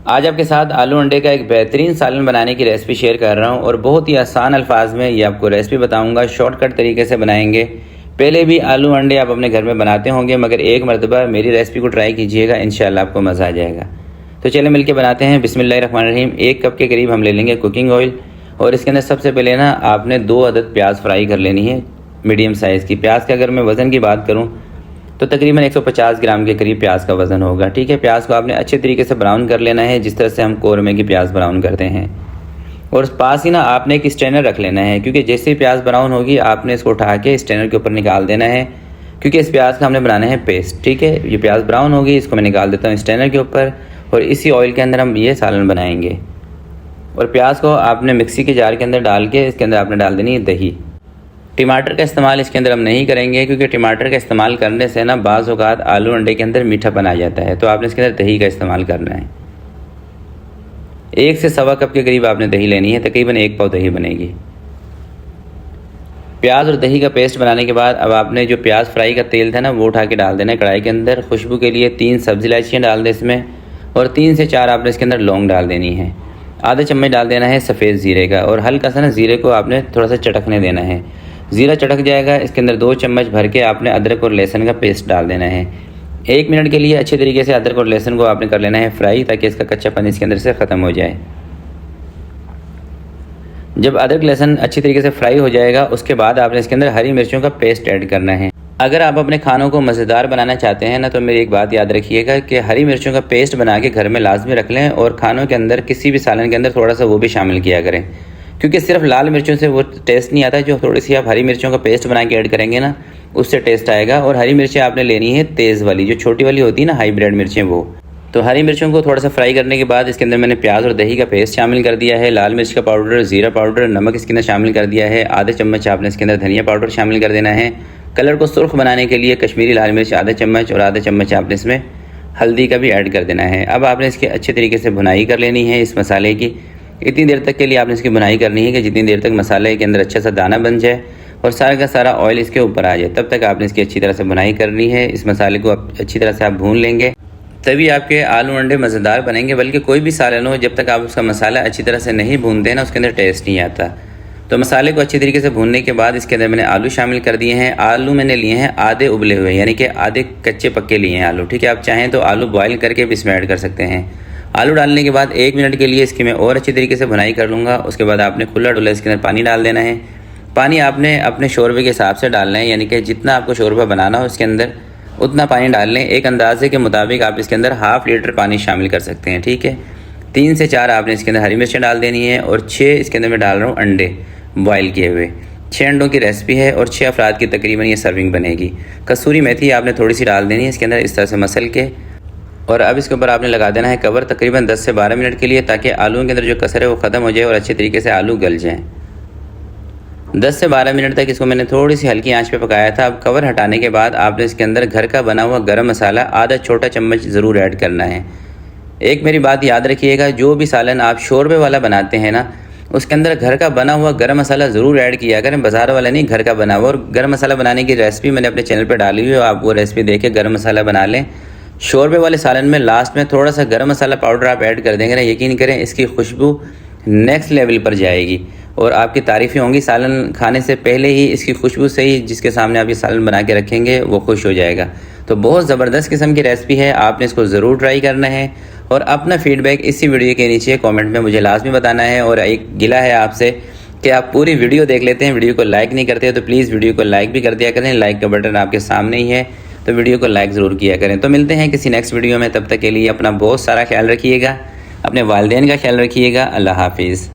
आज आपके साथ आलू अंडे का एक बेहतरीन सालन बनाने की रेसिपी शेयर कर रहा हूं और बहुत ही आसान अल्फाज में ये आपको रेसिपी बताऊंगा। शॉर्टकट तरीके से बनाएंगे। पहले भी आलू अंडे आप अपने घर में बनाते होंगे, मगर एक मरतबा मेरी रेसिपी को ट्राई कीजिएगा, इंशाल्लाह आपको मज़ा आ जाएगा। तो चलिए मिलके बनाते हैं। बिस्मिल्लाहिर्रहमानिर्रहीम। 1 कप के करीब हम ले लेंगे कुकिंग ऑयल और इसके अंदर सबसे पहले ना आपने 2 अदद प्याज फ्राई कर लेनी है, मीडियम साइज़ की। प्याज का अगर मैं वज़न की बात करूँ तो तकरीबन 150 ग्राम के करीब प्याज का वज़न होगा। ठीक है, प्याज को आपने अच्छे तरीके से ब्राउन कर लेना है, जिस तरह से हम कौरमे की प्याज ब्राउन करते हैं। और पास ही ना आपने एक स्ट्रेनर रख लेना है, क्योंकि जैसे ही प्याज ब्राउन होगी आपने इसको उठा के स्ट्रेनर के ऊपर निकाल देना है, क्योंकि इस प्याज का हमने बनाना है पेस्ट। ठीक है, ये प्याज ब्राउन होगी, इसको मैं निकाल देता हूँ स्ट्रेनर के ऊपर और इसी ऑयल के अंदर हम ये सालन बनाएंगे। और प्याज को आपने मिक्सी के जार के अंदर डाल के इसके अंदर आपने डाल देनी है दही। टमाटर का इस्तेमाल इसके अंदर हम नहीं करेंगे, क्योंकि टमाटर का इस्तेमाल करने से ना बाज़ औक़ात आलू अंडे के अंदर मीठापन आ जाता है, तो आपने इसके अंदर दही का इस्तेमाल करना है। 1 से सवा कप के करीब आपने दही लेनी है, तकरीबन 1 पाव दही बनेगी। प्याज और दही का पेस्ट बनाने के बाद अब आपने जो प्याज फ्राई का तेल था ना वो उठा के डाल देना है कढ़ाई के अंदर। खुशबू के लिए 3 सब्ज़ी इलायचियाँ डाल दें इसमें, और 3 से 4 आपने इसके अंदर लौंग डाल देनी है। आधा चम्मच डाल देना है सफ़ेद ज़ीरे का, और हल्का सा ना ज़ीरे को आपने थोड़ा सा चटकने देना है। ज़ीरा चटक जाएगा, इसके अंदर 2 चम्मच भर के आपने अदरक और लहसुन का पेस्ट डाल देना है। 1 मिनट के लिए अच्छे तरीके से अदरक और लहसुन को आपने कर लेना है फ्राई, ताकि इसका कच्चापन इसके अंदर से ख़त्म हो जाए। जब अदरक लहसुन अच्छी तरीके से फ्राई हो जाएगा, उसके बाद आपने इसके अंदर हरी मिर्चों का पेस्ट ऐड करना है। अगर आप अपने खानों को मज़ेदार बनाना चाहते हैं ना, तो मेरी एक बात याद रखिएगा कि हरी मिर्चों का पेस्ट बना के घर में लाजमी रख लें, और खानों के अंदर किसी भी सालन के अंदर थोड़ा सा वो भी शामिल किया करें, क्योंकि सिर्फ लाल मिर्चों से वो टेस्ट नहीं आता। जो थोड़ी सी आप हरी मिर्चों का पेस्ट बना के ऐड करेंगे ना, उससे टेस्ट आएगा। और हरी मिर्चें आपने लेनी है तेज़ वाली, जो छोटी वाली होती है ना, हाइब्रिड मिर्चें वो। तो हरी मिर्चों को थोड़ा सा फ्राई करने के बाद इसके अंदर मैंने प्याज और दही का पेस्ट शामिल कर दिया है, लाल मिर्च का पाउडर, ज़ीरा पाउडर, नमक इसके अंदर शामिल कर दिया है। आधे चम्मच आपने इसके अंदर धनिया पाउडर शामिल कर देना है। कलर को सुर्ख बनाने के लिए कश्मीरी लाल मिर्च आधा चम्मच, और आधा चम्मच आपने इसमें हल्दी का भी ऐड कर देना है। अब आपने इसकी अच्छे तरीके से भुनाई कर लेनी है इस मसाले की। इतनी देर तक के लिए आपने इसकी बुनाई करनी है कि जितनी देर तक मसाले के अंदर अच्छा सा दाना बन जाए और सारा का सारा ऑयल इसके ऊपर आ जाए, तब तक आपने इसकी अच्छी तरह से बुनाई करनी है। इस मसाले को अच्छी तरह से आप भून लेंगे, तभी आपके आलू अंडे मज़ेदार बनेंगे। बल्कि कोई भी सालन हो, जब तक आप उसका मसाला अच्छी तरह से नहीं भूनते ना, उसके अंदर टेस्ट नहीं आता। तो मसाले को अच्छी तरीके से भूनने के बाद इसके अंदर मैंने आलू शामिल कर दिए हैं। आलू मैंने लिए हैं आधे उबले हुए, यानी कि आधे कच्चे पक्के लिए हैं आलू। ठीक है, आप चाहें तो आलू बॉयल करके भी इसमें ऐड कर सकते हैं। आलू डालने के बाद 1 मिनट के लिए इसकी मैं और अच्छी तरीके से भुनाई कर लूँगा। उसके बाद आपने खुला डुला इसके अंदर पानी डाल देना है। पानी आपने अपने शोरबे के हिसाब से डालना है, यानी कि जितना आपको शोरबा बनाना हो इसके अंदर उतना पानी डाल लें। एक अंदाजे के मुताबिक आप इसके अंदर ½ लीटर पानी शामिल कर सकते हैं। ठीक है, 3 से 4 आपने इसके अंदर हरी मिर्चें डाल देनी है, और 6 इसके अंदर मैं डाल रहा हूँ अंडे बॉयल किए हुए। 6 अंडों की रेसिपी है और 6 अफराद की तकरीबन ये सर्विंग बनेगी। कसूरी मेथी आपने थोड़ी सी डाल देनी है इसके अंदर, इस तरह से मसल के। और अब इसके ऊपर आपने लगा देना है कवर तकरीबन 10 से 12 मिनट के लिए, ताकि आलूओं के अंदर जो कसर है वो ख़त्म हो जाए और अच्छे तरीके से आलू गल जाएं। 10 से 12 मिनट तक इसको मैंने थोड़ी सी हल्की आंच पे पकाया था। अब कवर हटाने के बाद आपने इसके अंदर घर का बना हुआ गरम मसाला आधा छोटा चम्मच ज़रूर ऐड करना है। एक मेरी बात याद रखिएगा, जो भी सालन आप शोरबे वाला बनाते हैं ना, उसके अंदर घर का बना हुआ गरम मसाला ज़रूर ऐड किया करें, बाज़ार वाला नहीं, घर का बना हुआ। और गरम मसाला बनाने की रेसिपी मैंने अपने चैनल पर डाली हुई है, आप वो रेसिपी देख के गरम मसाला बना लें। शोरबे वाले सालन में लास्ट में थोड़ा सा गरम मसाला पाउडर आप ऐड कर देंगे ना, यकीन करें इसकी खुशबू नेक्स्ट लेवल पर जाएगी और आपकी तारीफ़ें होंगी। सालन खाने से पहले ही इसकी खुशबू से ही जिसके सामने आप ये सालन बना के रखेंगे वो खुश हो जाएगा। तो बहुत ज़बरदस्त किस्म की रेसिपी है, आपने इसको ज़रूर ट्राई करना है। और अपना फ़ीडबैक इसी वीडियो के नीचे कमेंट में मुझे लाजमी बताना है। और एक गिला है आपसे कि आप पूरी वीडियो देख लेते हैं, वीडियो को लाइक नहीं करते, तो प्लीज़ वीडियो को लाइक भी कर दिया करें। लाइक का बटन आपके सामने ही है, तो वीडियो को लाइक ज़रूर किया करें। तो मिलते हैं किसी नेक्स्ट वीडियो में, तब तक के लिए अपना बहुत सारा ख्याल रखिएगा, अपने वालिदैन का ख्याल रखिएगा। अल्लाह हाफिज़।